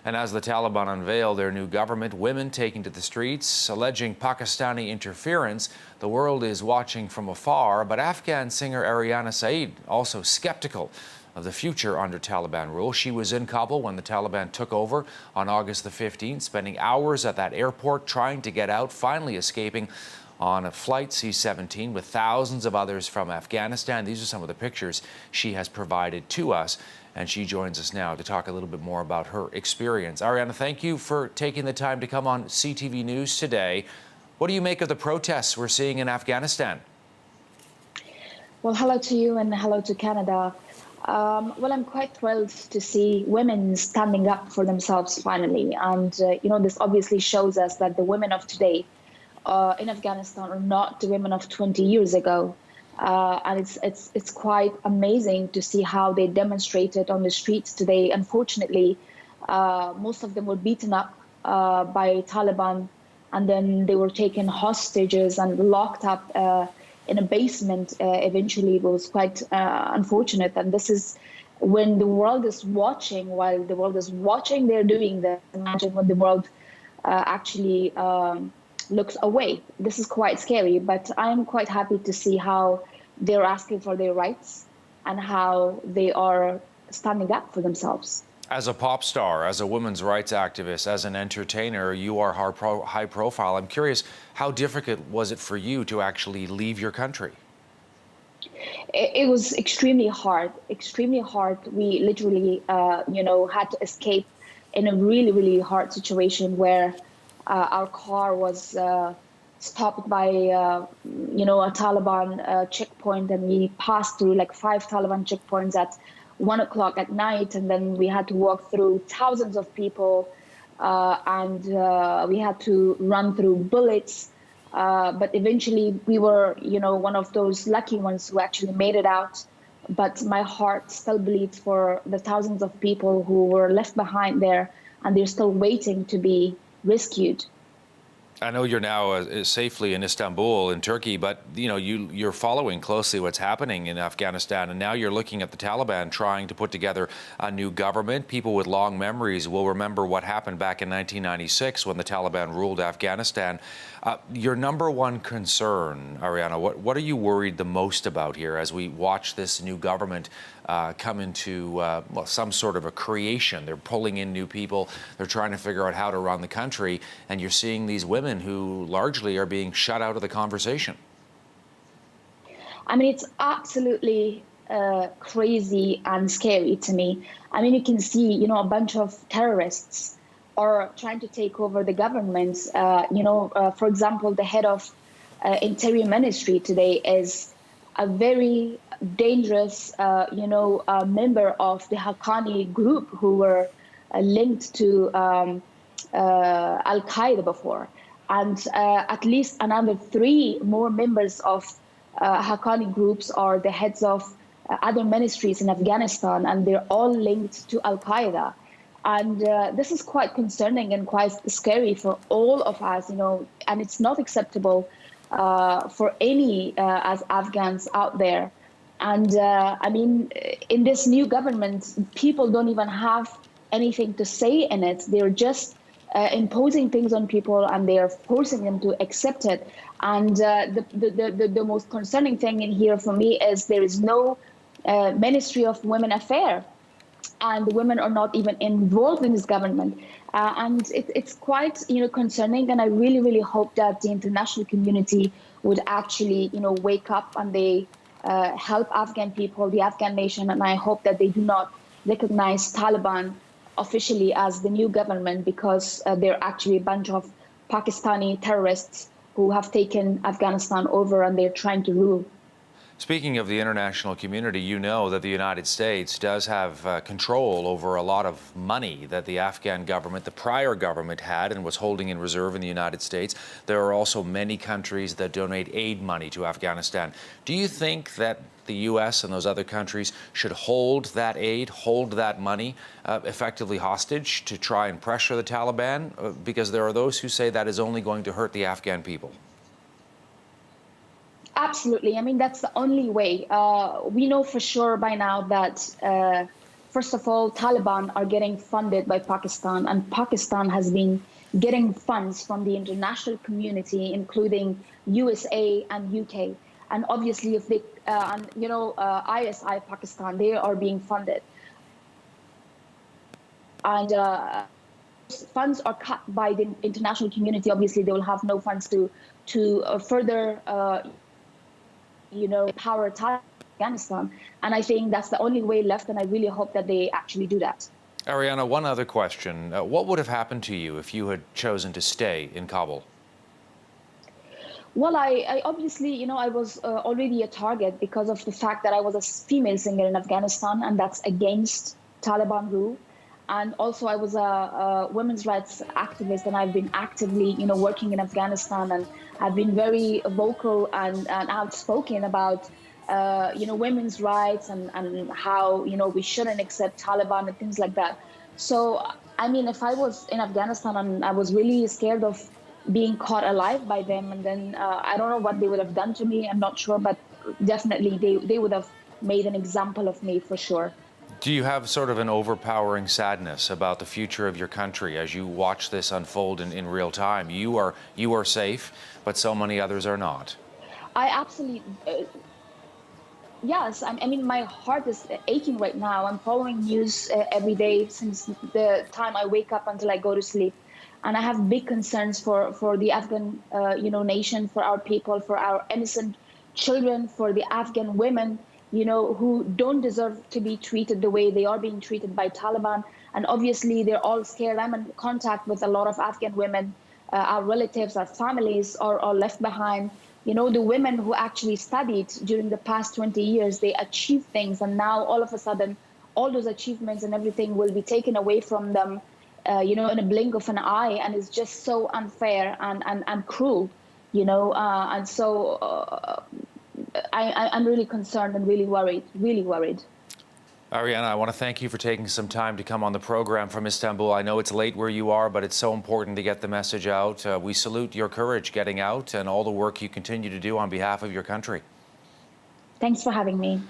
And as the Taliban unveil their new government, women taking to the streets, alleging Pakistani interference, the world is watching from afar. But Afghan singer Aryana Sayeed also skeptical of the future under Taliban rule. She was in Kabul when the Taliban took over on August the 15th, spending hours at that airport trying to get out, finally escaping on a flight C-17 with thousands of others from Afghanistan. These are some of the pictures she has provided to us, and she joins us now to talk a little bit more about her experience. Aryana, thank you for taking the time to come on CTV News today. What do you make of the protests we're seeing in Afghanistan? Well, hello to you and hello to Canada. Well, I'm quite thrilled to see women standing up for themselves finally. And, this obviously shows us that the women of today in Afghanistan are not the women of 20 years ago. And it's quite amazing to see how they demonstrated on the streets today. Unfortunately, most of them were beaten up by Taliban, and then they were taken hostages and locked up in a basement. Eventually, it was quite unfortunate. And this is when the world is watching. While the world is watching, they're doing this. Imagine when the world actually looks away. This is quite scary, but I'm quite happy to see how they're asking for their rights and how they are standing up for themselves. As a pop star, as a women's rights activist, as an entertainer, you are high profile. I'm curious, how difficult was it for you to actually leave your country? It was extremely hard, extremely hard. We literally, had to escape in a really, really hard situation where our car was stopped by, a Taliban checkpoint, and we passed through like 5 Taliban checkpoints at 1 o'clock at night, and then we had to walk through thousands of people, and we had to run through bullets. But eventually, we were, one of those lucky ones who actually made it out. But my heart still bleeds for the thousands of people who were left behind there, and they're still waiting to be rescued. I know you're now safely in Istanbul, in Turkey, but you're following closely what's happening in Afghanistan, and now you're looking at the Taliban trying to put together a new government. People with long memories will remember what happened back in 1996 when the Taliban ruled Afghanistan. Your number one concern, Aryana, what are you worried the most about here as we watch this new government come into some sort of a creation? They're pulling in new people. They're trying to figure out how to run the country. And you're seeing these women who largely are being shut out of the conversation. I mean, it's absolutely crazy and scary to me. I mean, you can see, a bunch of terrorists are trying to take over the government. For example, the head of Interior Ministry today is a very dangerous, member of the Haqqani group who were linked to Al-Qaeda before. And at least another 3 more members of Haqqani groups are the heads of other ministries in Afghanistan, and they're all linked to Al-Qaeda. And this is quite concerning and quite scary for all of us, and it's not acceptable for any as Afghans out there. And in this new government, people don't even have anything to say in it. They're just imposing things on people, and they are forcing them to accept it. And the most concerning thing in here for me is there is no Ministry of Women Affairs, and the women are not even involved in this government. And it's quite, concerning. And I really, really hope that the international community would actually, wake up and they help Afghan people, the Afghan nation. And I hope that they do not recognize Taliban officially as the new government, because they're actually a bunch of Pakistani terrorists who have taken Afghanistan over, and they're trying to rule. Speaking of the international community, you know that the United States does have control over a lot of money that the Afghan government, the prior government, had and was holding in reserve in the United States. There are also many countries that donate aid money to Afghanistan. Do you think that the U.S. and those other countries should hold that aid, hold that money effectively hostage to try and pressure the Taliban? Because there are those who say that is only going to hurt the Afghan people. Absolutely. I mean, that's the only way. We know for sure by now that first of all, Taliban are getting funded by Pakistan, and Pakistan has been getting funds from the international community, including USA and UK. And obviously, if they, ISI Pakistan, they are being funded. And funds are cut by the international community. Obviously, they will have no funds to further, power Afghanistan. And I think that's the only way left, and I really hope that they actually do that. Aryana, one other question. What would have happened to you if you had chosen to stay in Kabul? Well, I obviously, I was already a target because of the fact that I was a female singer in Afghanistan, and that's against Taliban rule. And also, I was a women's rights activist, and I've been actively, working in Afghanistan, and I've been very vocal and outspoken about, women's rights and how, we shouldn't accept Taliban and things like that. So, I mean, if I was in Afghanistan and I was really scared of being caught alive by them, and then I don't know what they would have done to me. I'm not sure, but definitely they would have made an example of me for sure. Do you have sort of an overpowering sadness about the future of your country as you watch this unfold in real time? You are safe, but so many others are not. I absolutely, yes. I mean, my heart is aching right now. I'm following news every day since the time I wake up until I go to sleep. And I have big concerns for the Afghan, nation, for our people, for our innocent children, for the Afghan women, who don't deserve to be treated the way they are being treated by Taliban. And obviously, they're all scared. I'm in contact with a lot of Afghan women. Our relatives, our families are left behind. The women who actually studied during the past 20 years, they achieved things. And now, all of a sudden, all those achievements and everything will be taken away from them, in a blink of an eye. And it's just so unfair and cruel, and so I'm really concerned and really worried, really worried. Aryana, I want to thank you for taking some time to come on the program from Istanbul. I know it's late where you are, but it's so important to get the message out. We salute your courage getting out and all the work you continue to do on behalf of your country. Thanks for having me.